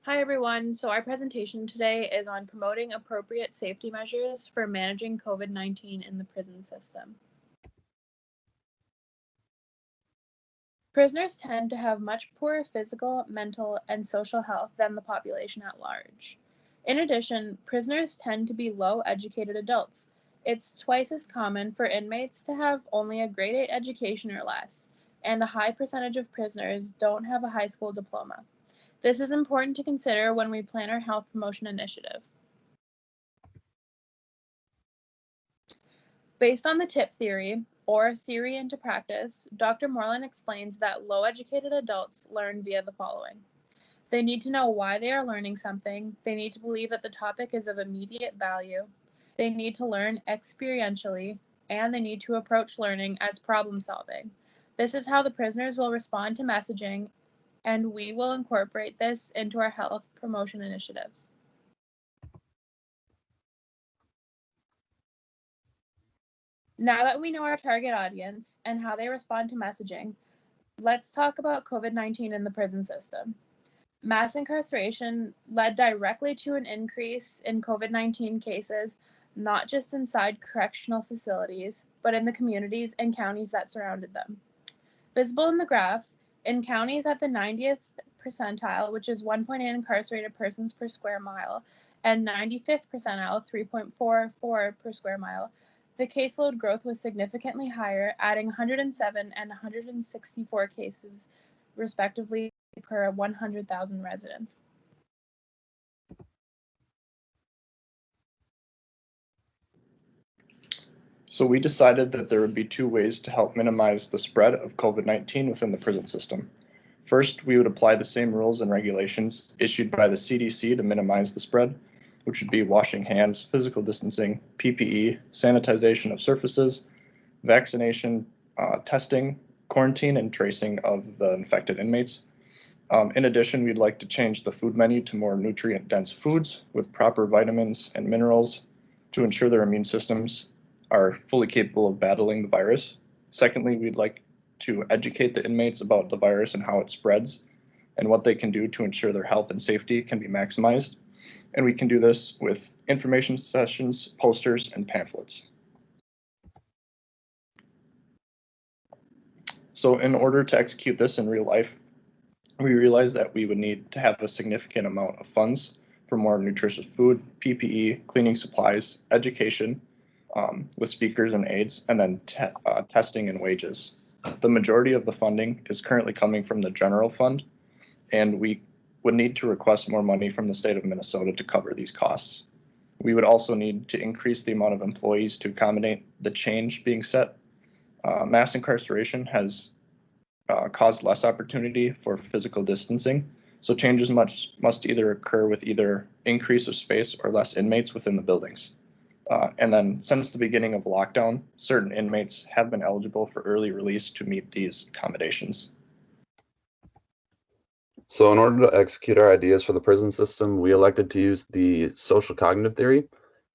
Hi everyone, so our presentation today is on promoting appropriate safety measures for managing COVID-19 in the prison system. Prisoners tend to have much poorer physical, mental, and social health than the population at large. In addition, prisoners tend to be low-educated adults. It's twice as common for inmates to have only a grade 8 education or less, and a high percentage of prisoners don't have a high school diploma. This is important to consider when we plan our health promotion initiative. Based on the TIP theory, or theory into practice, Dr. Moreland explains that low-educated adults learn via the following. They need to know why they are learning something, they need to believe that the topic is of immediate value, they need to learn experientially, and they need to approach learning as problem solving. This is how the prisoners will respond to messaging, and we will incorporate this into our health promotion initiatives. Now that we know our target audience and how they respond to messaging, let's talk about COVID-19 in the prison system. Mass incarceration led directly to an increase in COVID-19 cases, not just inside correctional facilities, but in the communities and counties that surrounded them. Visible in the graph, in counties at the 90th percentile, which is 1.8 incarcerated persons per square mile, and 95th percentile, 3.44 per square mile, the caseload growth was significantly higher, adding 107 and 164 cases, respectively, per 100,000 residents. So we decided that there would be two ways to help minimize the spread of COVID-19 within the prison system. First, we would apply the same rules and regulations issued by the CDC to minimize the spread, which would be washing hands, physical distancing, PPE, sanitization of surfaces, vaccination, testing, quarantine, and tracing of the infected inmates. In addition, we'd like to change the food menu to more nutrient-dense foods with proper vitamins and minerals to ensure their immune systems are fully capable of battling the virus. Secondly, we'd like to educate the inmates about the virus and how it spreads and what they can do to ensure their health and safety can be maximized. And we can do this with information sessions, posters, and pamphlets. So in order to execute this in real life, we realized that we would need to have a significant amount of funds for more nutritious food, PPE, cleaning supplies, education, with speakers and aides, and then testing and wages. The majority of the funding is currently coming from the general fund, and we would need to request more money from the state of Minnesota to cover these costs. We would also need to increase the amount of employees to accommodate the change being set. Mass incarceration has caused less opportunity for physical distancing, so changes must either occur with either increase of space or less inmates within the buildings. And then since the beginning of lockdown, certain inmates have been eligible for early release to meet these accommodations. So in order to execute our ideas for the prison system, we elected to use the social cognitive theory.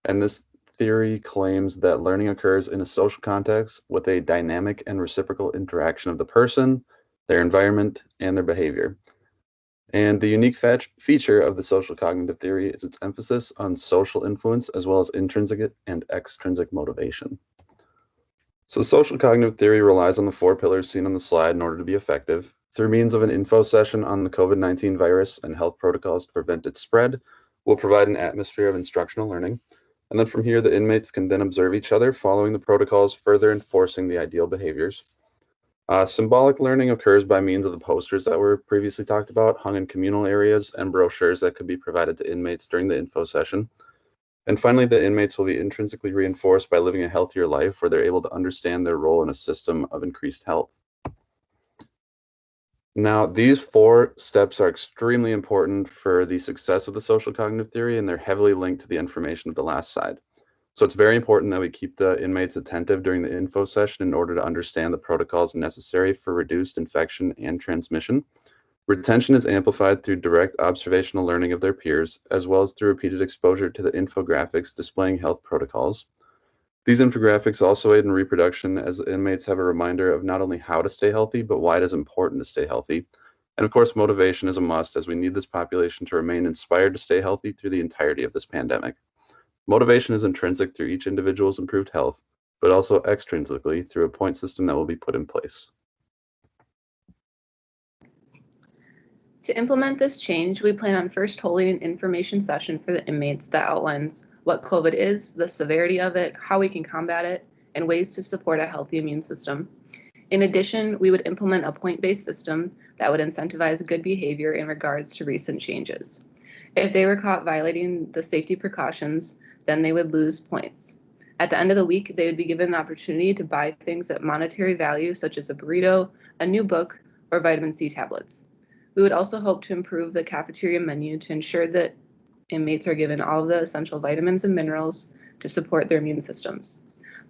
And this theory claims that learning occurs in a social context with a dynamic and reciprocal interaction of the person, their environment, and their behavior. And the unique feature of the social cognitive theory is its emphasis on social influence as well as intrinsic and extrinsic motivation. So social cognitive theory relies on the four pillars seen on the slide in order to be effective. Through means of an info session on the COVID-19 virus and health protocols to prevent its spread, we'll provide an atmosphere of instructional learning. And then from here, the inmates can then observe each other, following the protocols, further enforcing the ideal behaviors. Symbolic learning occurs by means of the posters that were previously talked about, hung in communal areas, and brochures that could be provided to inmates during the info session. And finally, the inmates will be intrinsically reinforced by living a healthier life where they're able to understand their role in a system of increased health. Now, these four steps are extremely important for the success of the social cognitive theory, and they're heavily linked to the information of the last slide. So it's very important that we keep the inmates attentive during the info session in order to understand the protocols necessary for reduced infection and transmission. Retention is amplified through direct observational learning of their peers, as well as through repeated exposure to the infographics displaying health protocols. These infographics also aid in reproduction, as the inmates have a reminder of not only how to stay healthy, but why it is important to stay healthy. And of course, motivation is a must as we need this population to remain inspired to stay healthy through the entirety of this pandemic. Motivation is intrinsic through each individual's improved health, but also extrinsically through a point system that will be put in place. To implement this change, we plan on first holding an information session for the inmates that outlines what COVID is, the severity of it, how we can combat it, and ways to support a healthy immune system. In addition, we would implement a point-based system that would incentivize good behavior in regards to recent changes. If they were caught violating the safety precautions, then they would lose points. At the end of the week, they would be given the opportunity to buy things at monetary value, such as a burrito, a new book, or vitamin C tablets. We would also hope to improve the cafeteria menu to ensure that inmates are given all of the essential vitamins and minerals to support their immune systems.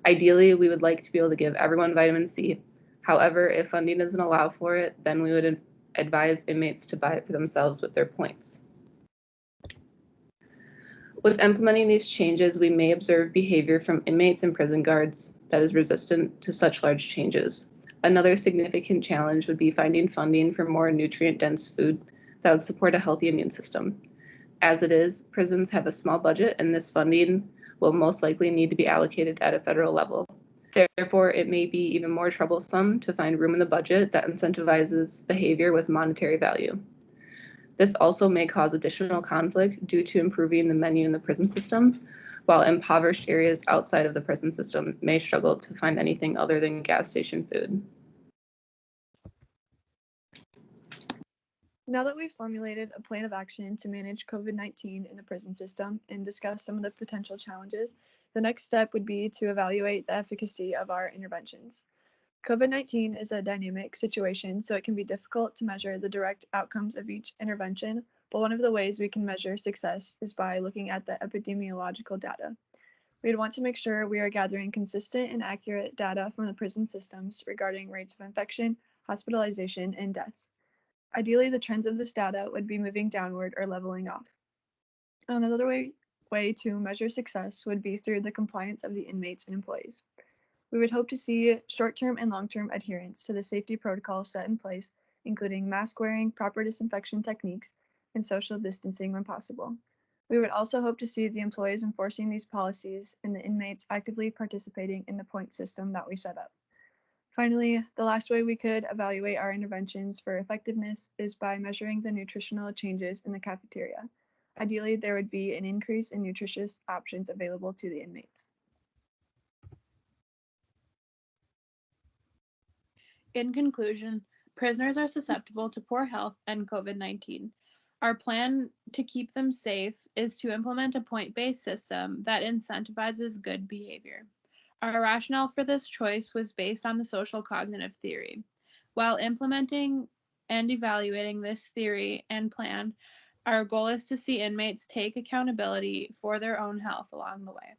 Ideally, we would like to be able to give everyone vitamin C. However, if funding doesn't allow for it, then we would advise inmates to buy it for themselves with their points. With implementing these changes, we may observe behavior from inmates and prison guards that is resistant to such large changes. Another significant challenge would be finding funding for more nutrient-dense food that would support a healthy immune system. As it is, prisons have a small budget, and this funding will most likely need to be allocated at a federal level. Therefore, it may be even more troublesome to find room in the budget that incentivizes behavior with monetary value. This also may cause additional conflict due to improving the menu in the prison system, while impoverished areas outside of the prison system may struggle to find anything other than gas station food. Now that we've formulated a plan of action to manage COVID-19 in the prison system and discuss some of the potential challenges, the next step would be to evaluate the efficacy of our interventions. COVID-19 is a dynamic situation, so it can be difficult to measure the direct outcomes of each intervention, but one of the ways we can measure success is by looking at the epidemiological data. We'd want to make sure we are gathering consistent and accurate data from the prison systems regarding rates of infection, hospitalization, and deaths. Ideally, the trends of this data would be moving downward or leveling off. Another way to measure success would be through the compliance of the inmates and employees. We would hope to see short-term and long-term adherence to the safety protocols set in place, including mask wearing, proper disinfection techniques, and social distancing when possible. We would also hope to see the employees enforcing these policies and the inmates actively participating in the point system that we set up. Finally, the last way we could evaluate our interventions for effectiveness is by measuring the nutritional changes in the cafeteria. Ideally, there would be an increase in nutritious options available to the inmates. In conclusion, prisoners are susceptible to poor health and COVID-19. Our plan to keep them safe is to implement a point-based system that incentivizes good behavior. Our rationale for this choice was based on the social cognitive theory. While implementing and evaluating this theory and plan, our goal is to see inmates take accountability for their own health along the way.